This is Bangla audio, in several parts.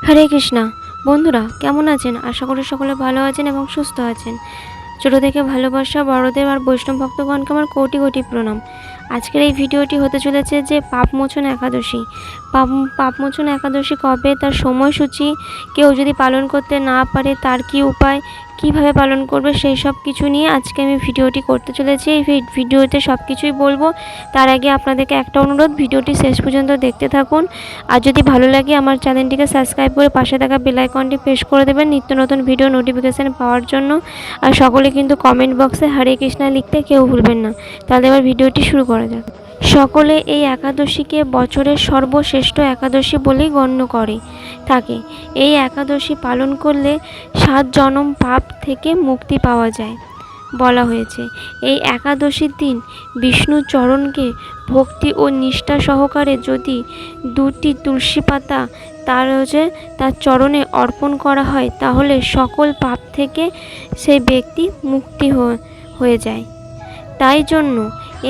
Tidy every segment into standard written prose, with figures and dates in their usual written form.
হরে কৃষ্ণা। বন্ধুরা কেমন আছেন? আশা করি সকলে ভালো আছেন এবং সুস্থ আছেন। ছোটো থেকে ভালোবাসা বড়দের আর বৈষ্ণব ভক্তগণকে আমার কোটি কোটি প্রণাম। আজকের এই ভিডিওটি হতে চলেছে যে পাপমোচন একাদশী। পাপমোচন একাদশী কবে, তার সময়সূচি, কেউ যদি পালন করতে না পারে তার কি উপায়, কিভাবে পালন করবে, সেই সব কিছু নিয়ে আজকে আমি ভিডিওটি করতে চলেছি। এই ভিডিওতে সব কিছুই বলবো। তার আগে আপনাদেরকে একটা অনুরোধ, ভিডিওটি শেষ পর্যন্ত দেখতে থাকুন। আর যদি ভালো লাগে আমার চ্যানেলটিকে সাবস্ক্রাইব করে পাশে থাকা বেল আইকনটি প্রেস করে দেবেন নিত্য নতুন ভিডিও নোটিফিকেশান পাওয়ার জন্য। আর সকলে কিন্তু কমেন্ট বক্সে হরে কৃষ্ণা লিখতে কেউ ভুলবেন না। তাহলে এবার ভিডিওটি শুরু করা যাক। সকলে এই একাদশীকে বছরের সর্বশ্রেষ্ঠ একাদশী বলেই গণ্য করে থাকে। এই একাদশী পালন করলে 7 জনম পাপ থেকে মুক্তি পাওয়া যায় বলা হয়েছে। এই একাদশীর দিন বিষ্ণুর চরণকে ভক্তি ও নিষ্ঠা সহকারে যদি 2টি তুলসী পাতা তার চরণে অর্পণ করা হয় তাহলে সকল পাপ থেকে সেই ব্যক্তি মুক্তি হয়ে যায়। তাই জন্য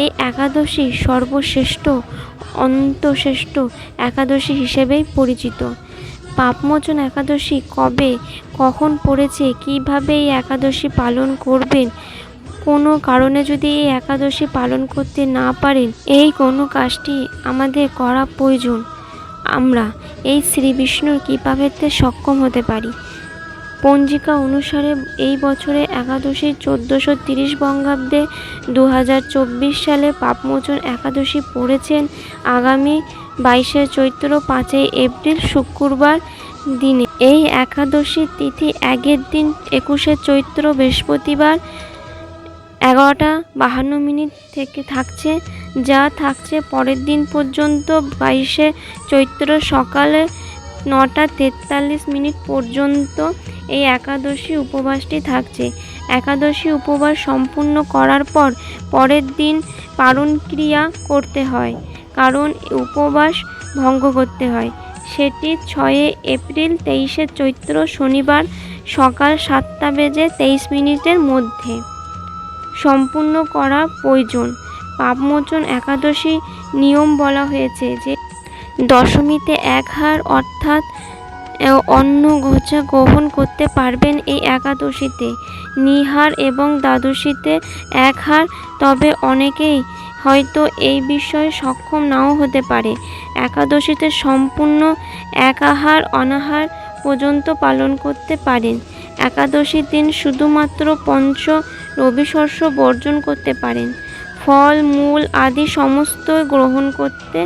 এই একাদশী সর্বশ্রেষ্ঠ অন্তশ্রেষ্ঠ একাদশী হিসেবেই পরিচিত। পাপমোচন একাদশী কবে কখন পড়েছে, কিভাবে এই একাদশী পালন করবেন, কোনো কারণে যদি এই একাদশী পালন করতে না পারেন, এই কোনো কাজটি আমাদের করা প্রয়োজন, আমরা এই শ্রী বিষ্ণুর কৃপা পেতে সক্ষম হতে পারি। পঞ্জিকা অনুসারে এই বছরে একাদশী 1430 বঙ্গাব্দে 2024 সালে পাপমোচন একাদশী পড়েছেন আগামী 22শে চৈত্র 5ই এপ্রিল শুক্রবার দিনে। এই একাদশী তিথি আগের দিন 21শে চৈত্র বৃহস্পতিবার 11:52 থেকে থাকছে, যা থাকছে পরের দিন পর্যন্ত 22শে চৈত্র সকালে 9:43 পর্যন্ত এই একাদশী উপবাসটি থাকছে। একাদশী উপবাস সম্পূর্ণ করার পর পরের দিন পারণ ক্রিয়া করতে হয়, কারণ উপবাস ভঙ্গ করতে হয়। সেটি 6 এপ্রিল 23শে চৈত্র শনিবার সকাল 7:23 মধ্যে সম্পূর্ণ করা প্রয়োজন। পাপমোচন একাদশী নিয়ম বলা হয়েছে যে দশমীতে 1 হাড় অর্থাৎ অন্ন গ্রহণ করতে পারবেন এই একাদশীতে, নিহার এবং দ্বাদশীতে 1 হাড়। তবে অনেকেই হয়তো এই বিষয়ে সক্ষম নাও হতে পারে। একাদশীতে সম্পূর্ণ একাহার অনাহার পর্যন্ত পালন করতে পারেন। একাদশীর দিন শুধুমাত্র পঞ্চ রবিশস্য বর্জন করতে পারেন। ফল মূল আদি সমস্ত গ্রহণ করতে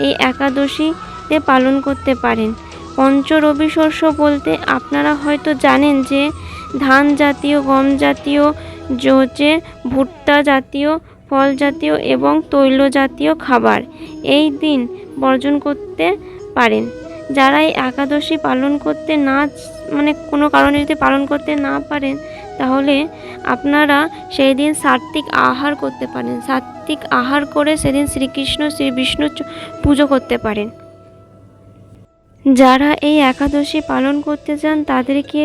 এই একাদশীতে পালন করতে পারেন। পঞ্চ রবিশস্য বলতে আপনারা হয়তো জানেন যে ধান জাতীয়, গম জাতীয়, জোচে, ভুট্টা জাতীয়, ফল জাতীয় এবং তৈল জাতীয় খাবার এই দিন বর্জন করতে পারেন। যারা এই একাদশী পালন করতে কোনো কারণে যদি পালন করতে না পারেন, তাহলে আপনারা সেই দিন সাত্ত্বিক আহার করতে পারেন। সাত্ত্বিক আহার করে সেদিন শ্রীকৃষ্ণ শ্রী বিষ্ণুর পুজো করতে পারেন। যারা এই একাদশী পালন করতে চান তাদেরকে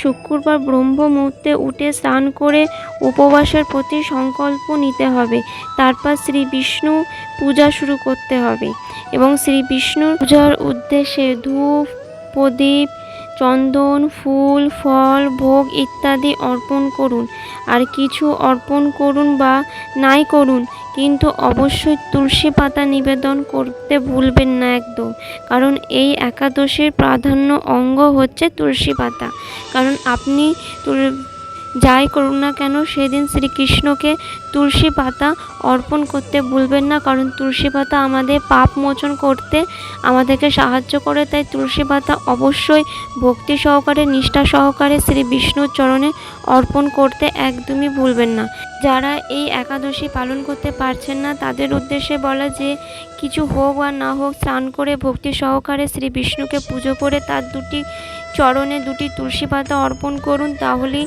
শুক্রবার ব্রহ্ম মুহূর্তে উঠে স্নান করে উপবাসের প্রতি সংকল্প নিতে হবে। তারপর শ্রী বিষ্ণু পূজা শুরু করতে হবে এবং শ্রী বিষ্ণুর পূজার উদ্দেশ্যে ধূপ, প্রদীপ, চন্দন, ফুল, ফল, ভোগ ইত্যাদি অর্পণ করুন। আর কিছু অর্পণ করুন বা নাই করুন, কিন্তু অবশ্যই তুলসী পাতা নিবেদন করতে ভুলবেন না একদম, কারণ এই একাদশীর প্রাধান্য অঙ্গ হচ্ছে তুলসী পাতা। কারণ আপনি যাই করুন না কেন সেদিন শ্রীকৃষ্ণকে তুলসী পাতা অর্পণ করতে ভুলবেন না, কারণ তুলসী পাতা আমাদের পাপ মোচন করতে আমাদেরকে সাহায্য করে। তাই তুলসী পাতা অবশ্যই ভক্তি সহকারে, নিষ্ঠা সহকারে শ্রী বিষ্ণুর চরণে অর্পণ করতে একদমই ভুলবেন না। যারা এই একাদশী পালন করতে পারছেন না তাদের উদ্দেশ্যে বলা যে কিছু হোক আর না হোক, স্নান করে ভক্তি সহকারে শ্রী বিষ্ণুকে পুজো করে তার 2টি চরণে 2টি তুলসী পাতা অর্পণ করুন, তাহলেই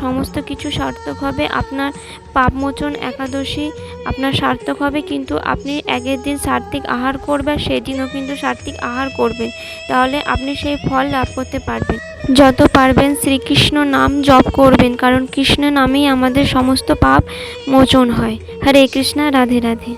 সমস্ত কিছু সার্থক হবে। আপনার পাপমোচন একাদশী আপনার সার্থক হবে। কিন্তু আপনি আগের দিন সাত্ত্বিক আহার করবেন, সেদিনও কিন্তু সাত্ত্বিক আহার করবেন, তাহলে আপনি সেই ফল লাভ করতে পারবেন। যত পারবেন শ্রীকৃষ্ণ নাম জপ করবেন, কারণ কৃষ্ণ নামেই আমাদের সমস্ত পাপ মোচন হয়। হরে কৃষ্ণা, রাধে রাধে।